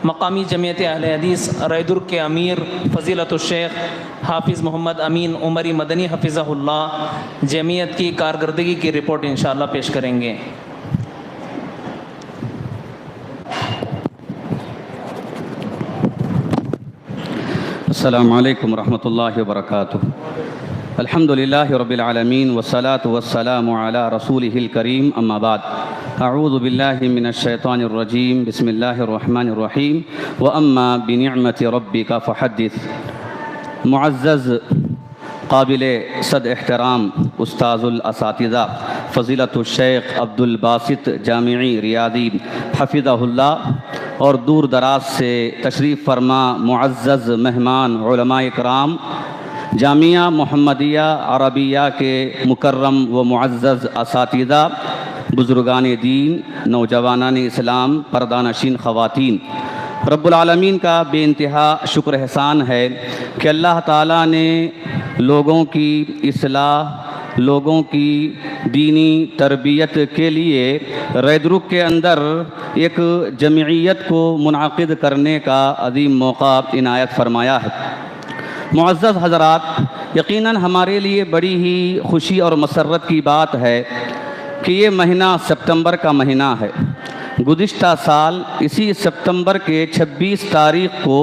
مقامی جمعیت اہل حدیث ریدر کے امیر فضیلت الشیخ حافظ محمد امین عمری مدنی حفظہ اللہ جمعیت کی کارکردگی کی رپورٹ انشاءاللہ پیش کریں گے۔ السلام علیکم ورحمۃ اللہ وبرکاتہ۔ الحمد للہ رب العالمین والصلاة والسلام علی رسولہ الکریم، اما بعد، اعوذ باللہ من الشیطان الرجیم، بسم اللہ الرحمن الرحیم، واما بنعمت ربک فحدث۔ معزز قابل صد احترام استاذ الاساتذہ فضیلت الشیخ عبد الباسط جامعی ریاضی حفظہ اللہ، اور دور دراز سے تشریف فرما معزز مہمان علماء اکرام، جامعہ محمدیہ عربیہ کے مکرم و معزز اساتذہ، بزرگان دین، نوجوانان اسلام، پردہ نشین خواتین، رب العالمین کا بے انتہا شکر احسان ہے کہ اللہ تعالیٰ نے لوگوں کی اصلاح، لوگوں کی دینی تربیت کے لیے ریدرک کے اندر ایک جمعیت کو منعقد کرنے کا عظیم موقع عنایت فرمایا ہے۔ معزز حضرات، یقیناً ہمارے لیے بڑی ہی خوشی اور مسرت کی بات ہے کہ یہ مہینہ سپتمبر کا مہینہ ہے۔ گزشتہ سال اسی سپتمبر کے 26 تاریخ کو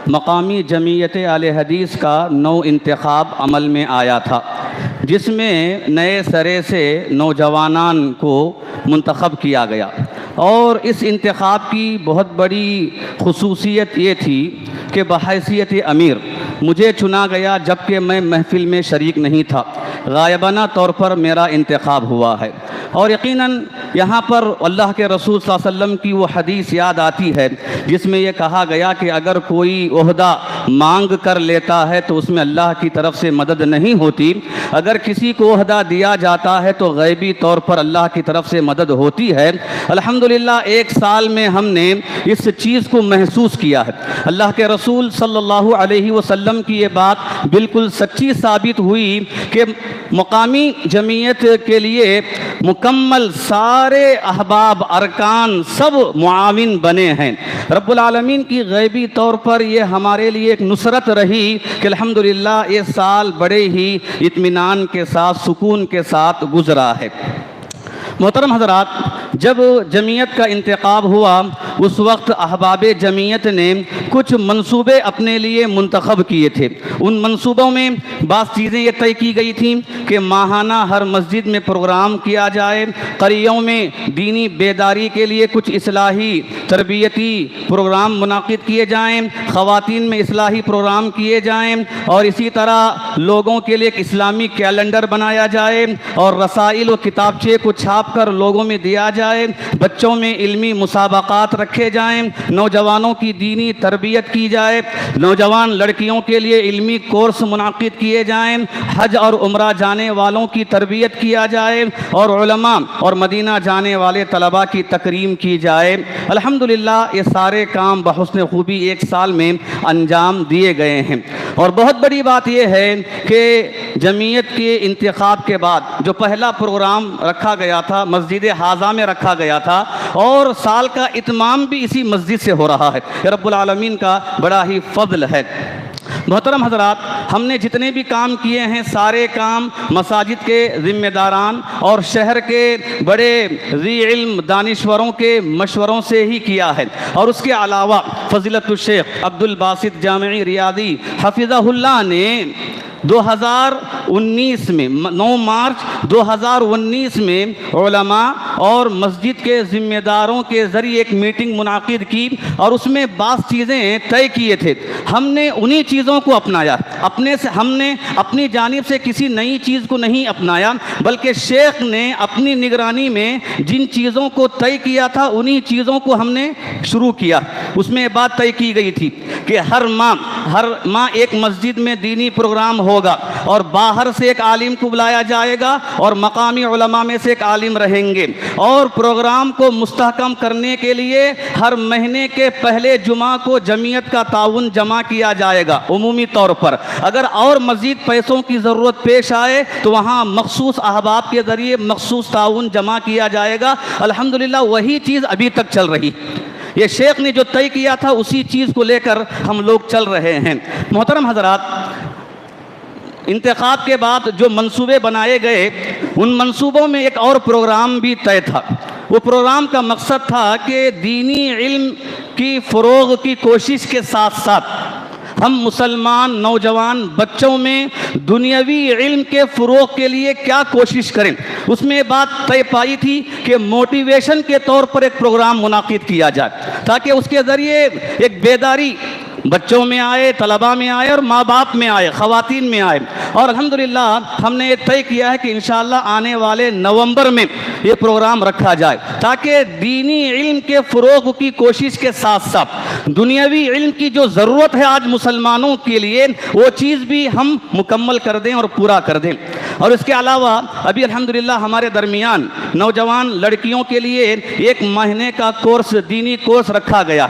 مقامی جمعیت اہل حدیث کا نو انتخاب عمل میں آیا تھا، جس میں نئے سرے سے نوجوانان کو منتخب کیا گیا، اور اس انتخاب کی بہت بڑی خصوصیت یہ تھی کہ بحیثیت امیر مجھے چنا گیا، جبکہ میں محفل میں شریک نہیں تھا، غائبانہ طور پر میرا انتخاب ہوا ہے۔ اور یقیناً یہاں پر اللہ کے رسول صلی اللہ علیہ وسلم کی وہ حدیث یاد آتی ہے جس میں یہ کہا گیا کہ اگر کوئی عہدہ مانگ کر لیتا ہے تو اس میں اللہ کی طرف سے مدد نہیں ہوتی، اگر کسی کو عہدہ دیا جاتا ہے تو غیبی طور پر اللہ کی طرف سے مدد ہوتی ہے۔ الحمدللہ ایک سال میں ہم نے اس چیز کو محسوس کیا ہے۔ اللہ کے رسول صلی اللہ علیہ وسلم کی یہ بات بالکل سچی ثابت ہوئی کہ مقامی جمعیت کے لیے مکمل سارے احباب، ارکان سب معاون بنے ہیں۔ رب العالمین کی غیبی طور پر یہ ہمارے لیے ایک نصرت رہی کہ الحمدللہ یہ سال بڑے ہی اطمینان کے ساتھ، سکون کے ساتھ گزرا ہے۔ محترم حضرات، جب جمعیت کا انتخاب ہوا اس وقت احباب جمعیت نے کچھ منصوبے اپنے لیے منتخب کیے تھے۔ ان منصوبوں میں بعض چیزیں یہ طے کی گئی تھیں کہ ماہانہ ہر مسجد میں پروگرام کیا جائے، قریوں میں دینی بیداری کے لیے کچھ اصلاحی تربیتی پروگرام منعقد کیے جائیں، خواتین میں اصلاحی پروگرام کیے جائیں، اور اسی طرح لوگوں کے لیے ایک اسلامی کیلنڈر بنایا جائے، اور رسائل و کتابچے کو چھاپ کر لوگوں میں دیا جائے، بچوں میں علمی مسابقات رکھے جائیں، نوجوانوں کی دینی تربیت کی جائے، نوجوان لڑکیوں کے لیے علمی کورس منعقد کیے جائیں، حج اور عمرہ جانے والوں کی تربیت کیا جائے، اور علماء اور مدینہ جانے والے طلباء کی تکریم کی جائے۔ الحمدللہ یہ سارے کام بحسن خوبی ایک سال میں انجام دیے گئے ہیں۔ اور بہت بڑی بات یہ ہے کہ جمعیت کے انتخاب کے بعد جو پہلا پروگرام رکھا گیا تھا مسجد حاضہ میں رکھا گیا تھا، اور سال کا اتمام بھی اسی مسجد سے ہو رہا ہے۔ یہ رب العالمین کا بڑا ہی فضل ہے۔ محترم حضرات، ہم نے جتنے بھی کام کیے ہیں سارے کام مساجد کے ذمہ داران اور شہر کے بڑے ذی علم دانشوروں کے مشوروں سے ہی کیا ہے، اور اس کے علاوہ فضیلت الشیخ عبد الباسط جامعی ریاضی حفظہ اللہ نے 2019 میں 9 مارچ 2019 میں علماء اور مسجد کے ذمہ داروں کے ذریعے ایک میٹنگ منعقد کی، اور اس میں بعض چیزیں طے کیے تھے۔ ہم نے انہی چیزوں کو اپنایا، ہم نے اپنی جانب سے کسی نئی چیز کو نہیں اپنایا، بلکہ شیخ نے اپنی نگرانی میں جن چیزوں کو طے کیا تھا انہی چیزوں کو ہم نے شروع کیا۔ اس میں بات طے کی گئی تھی کہ ہر ماہ ایک مسجد میں دینی پروگرام ہوگا، اور باہر سے ایک عالم کو بلایا جائے گا، اور مقامی علماء میں سے ایک عالم رہیں گے، اور پروگرام کو مستحکم کرنے کے لیے ہر مہینے کے پہلے جمعہ کو جمعیت کا تعاون جمع کیا جائے گا عمومی طور پر۔ اگر اور مزید پیسوں کی ضرورت پیش آئے تو وہاں مخصوص احباب کے ذریعے مخصوص تعاون جمع کیا جائے گا۔ الحمدللہ وہی چیز ابھی تک چل رہی۔ یہ شیخ نے جو طے کیا تھا اسی چیز کو لے کر ہم لوگ چل رہے ہیں۔ محترم حضرات، انتخاب کے بعد جو منصوبے بنائے گئے ان منصوبوں میں ایک اور پروگرام بھی طے تھا۔ وہ پروگرام کا مقصد تھا کہ دینی علم کی فروغ کی کوشش کے ساتھ ساتھ ہم مسلمان نوجوان بچوں میں دنیاوی علم کے فروغ کے لیے کیا کوشش کریں۔ اس میں بات طے پائی تھی کہ موٹیویشن کے طور پر ایک پروگرام منعقد کیا جائے تاکہ اس کے ذریعے ایک بیداری بچوں میں آئے، طلباء میں آئے اور ماں باپ میں آئے، خواتین میں آئے۔ اور الحمدللہ ہم نے یہ طے کیا ہے کہ انشاءاللہ آنے والے نومبر میں یہ پروگرام رکھا جائے تاکہ دینی علم کے فروغ کی کوشش کے ساتھ ساتھ دنیاوی علم کی جو ضرورت ہے آج مسلمانوں کے لیے وہ چیز بھی ہم مکمل کر دیں اور پورا کر دیں۔ اور اس کے علاوہ ابھی الحمدللہ ہمارے درمیان نوجوان لڑکیوں کے لیے 1 مہینے کا کورس، دینی کورس رکھا گیا۔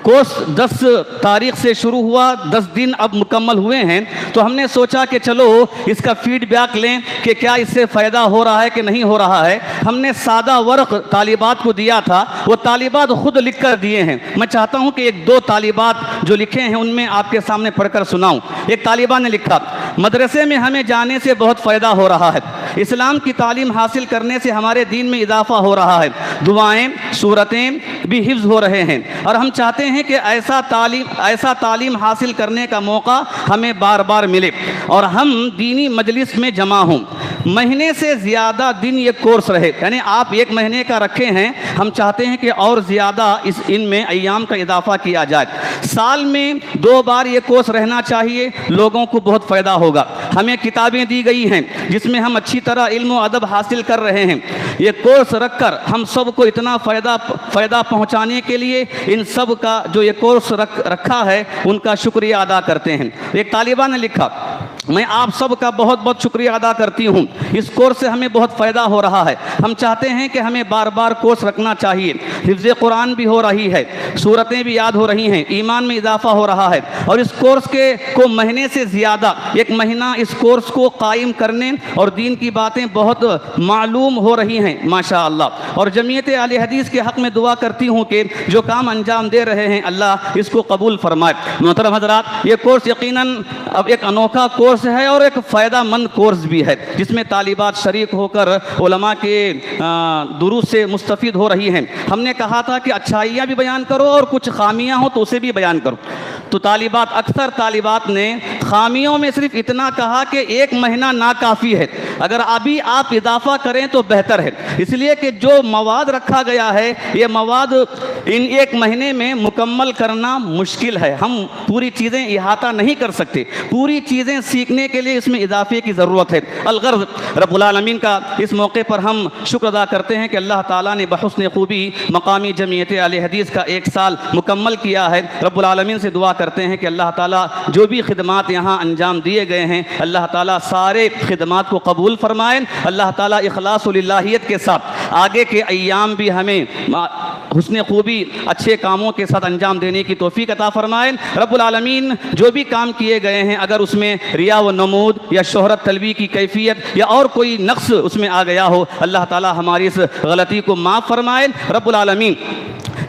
کورس 10 تاریخ سے شروع ہوا، 10 دن اب مکمل ہوئے ہیں، تو ہم نے سوچا کہ چلو اس کا فیڈ بیک لیں کہ کیا اس سے فائدہ ہو رہا ہے کہ نہیں ہو رہا ہے۔ ہم نے سادہ ورق طالبات کو دیا تھا، وہ طالبات خود لکھ کر دیے ہیں۔ میں چاہتا ہوں کہ 1-2 طالبات جو لکھے ہیں ان میں آپ کے سامنے پڑھ کر سناؤں۔ ایک طالبہ نے لکھا، مدرسے میں ہمیں جانے سے بہت فائدہ ہو رہا ہے، اسلام کی تعلیم حاصل کرنے سے ہمارے دین میں اضافہ ہو رہا ہے، دعائیں سورتیں بھی حفظ ہو رہے ہیں، اور ہم چاہتے ہیں کہ ایسا تعلیم حاصل کرنے کا موقع ہمیں بار بار ملے اور ہم دینی مجلس میں جمع ہوں۔ مہینے سے زیادہ دن یہ کورس رہے، یعنی آپ 1 مہینے کا رکھے ہیں، ہم چاہتے ہیں کہ اور زیادہ ان میں ایام کا اضافہ کیا جائے۔ سال میں 2 بار یہ کورس رہنا چاہیے، لوگوں کو بہت فائدہ ہوگا۔ ہمیں کتابیں دی گئی ہیں جس میں ہم اچھی طرح علم و ادب حاصل کر رہے ہیں۔ یہ کورس رکھ کر ہم سب کو اتنا فائدہ پہنچانے کے لیے ان سب کا جو یہ کورس رکھا ہے ان کا شکریہ ادا کرتے ہیں۔ ایک طالبہ نے لکھا، میں آپ سب کا بہت بہت شکریہ ادا کرتی ہوں، اس کورس سے ہمیں بہت فائدہ ہو رہا ہے۔ ہم چاہتے ہیں کہ ہمیں بار بار کورس رکھنا چاہیے، حفظ قرآن بھی ہو رہی ہے، سورتیں بھی یاد ہو رہی ہیں، ایمان میں اضافہ ہو رہا ہے، اور اس کورس کو مہینے سے زیادہ 1 مہینہ اس کورس کو قائم کرنے اور دین کی باتیں بہت معلوم ہو رہی ہیں ماشاءاللہ۔ اور جمعیت اہل حدیث کے حق میں دعا کرتی ہوں کہ جو کام انجام دے رہے ہیں اللہ اس کو قبول فرمائے۔ محترم حضرات، یہ کورس یقیناً اب ایک انوکھا کورس ہے اور ایک فائدہ مند کورس بھی ہے جس میں طالبات شریک ہو کر علماء کے دروس سے مستفید ہو رہی ہیں۔ ہم نے کہا تھا کہ اچھائیاں بھی بیان کرو اور کچھ خامیاں ہوں تو اسے بھی بیان کرو، تو اکثر طالبات نے خامیوں میں صرف اتنا کہا کہ 1 مہینہ ناکافی ہے، اگر ابھی آپ اضافہ کریں تو بہتر ہے، اس لیے کہ جو مواد رکھا گیا ہے یہ مواد ان 1 مہینے میں مکمل کرنا مشکل ہے، ہم پوری چیزیں احاطہ نہیں کر سکتے، پوری چیزیں سیکھنے کے لیے اس میں اضافے کی ضرورت ہے۔ الغرض رب العالمین کا اس موقع پر ہم شکر ادا کرتے ہیں کہ اللہ تعالیٰ نے بحسن خوبی مقامی جمعیت اہل حدیث کا 1 سال مکمل کیا ہے۔ رب العالمین سے دعا کرتے ہیں کہ اللہ تعالیٰ جو بھی خدمات یہاں انجام دیے گئے ہیں اللہ تعالیٰ سارے خدمات کو قبول فرمائیں، اللہ تعالیٰ اخلاص و للہیت کے ساتھ آگے کے ایام بھی ہمیں حسن خوبی اچھے کاموں کے ساتھ انجام دینے کی توفیق عطا فرمائیں۔ رب العالمین جو بھی کام کیے گئے ہیں اگر اس میں ریا و نمود یا شہرت طلبی کی کیفیت یا اور کوئی نقص اس میں آ گیا ہو اللہ تعالیٰ ہماری اس غلطی کو معاف فرمائیں۔ رب العالمین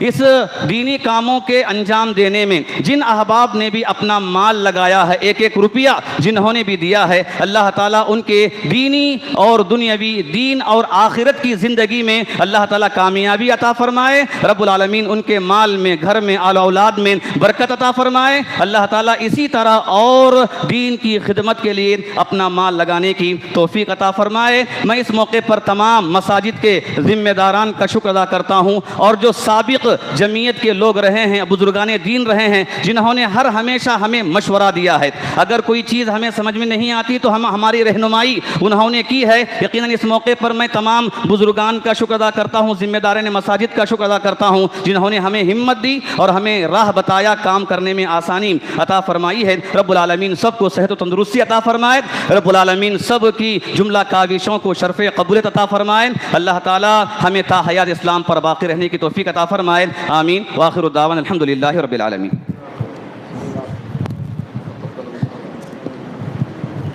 اس دینی کاموں کے انجام دینے میں جن احباب نے بھی اپنا مال لگایا ہے، 1 روپیہ جنہوں نے بھی دیا ہے، اللہ تعالیٰ ان کے دینی اور دنیاوی دین اور آخرت کی زندگی میں اللہ تعالیٰ کامیابی عطا فرمائے۔ رب العالمین ان کے مال میں، گھر میں، آل اولاد میں برکت عطا فرمائے۔ اللہ تعالیٰ اسی طرح اور دین کی خدمت کے لیے اپنا مال لگانے کی توفیق عطا فرمائے۔ میں اس موقع پر تمام مساجد کے ذمہ داران کا شکر ادا کرتا ہوں اور جو سابق جمعیت کے لوگ رہے ہیں، بزرگان دین رہے ہیں جنہوں نے ہمیشہ ہمیں مشورہ دیا ہے، اگر کوئی چیز ہمیں سمجھ میں نہیں آتی تو ہماری رہنمائی انہوں نے کی ہے۔ یقیناً اس موقع پر میں تمام بزرگان کا شکر ادا کرتا ہوں، ذمہ داران مساجد کا شکر ادا کرتا ہوں جنہوں نے ہمیں ہمت دی اور ہمیں راہ بتایا، کام کرنے میں آسانی عطا فرمائی ہے۔ رب العالمین سب کو صحت و تندرستی عطا فرمائے، رب العالمین سب کی جملہ کاوشوں کو شرف قبولیت عطا فرمائے، اللہ تعالی ہمیں تا حیات اسلام پر باقی رہنے کی توفیق عطا فرمائے، آمین۔ وآخر الدعوانا الحمدللہ رب العالمین۔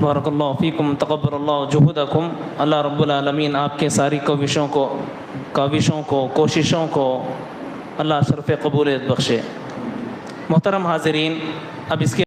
بارک اللہ فیکم، تقبل اللہ جہودکم۔ اللہ رب العالمین آپ کے ساری کوششوں کو کوششوں کو اللہ شرف قبولیت بخشے۔ محترم حاضرین، اب اس کے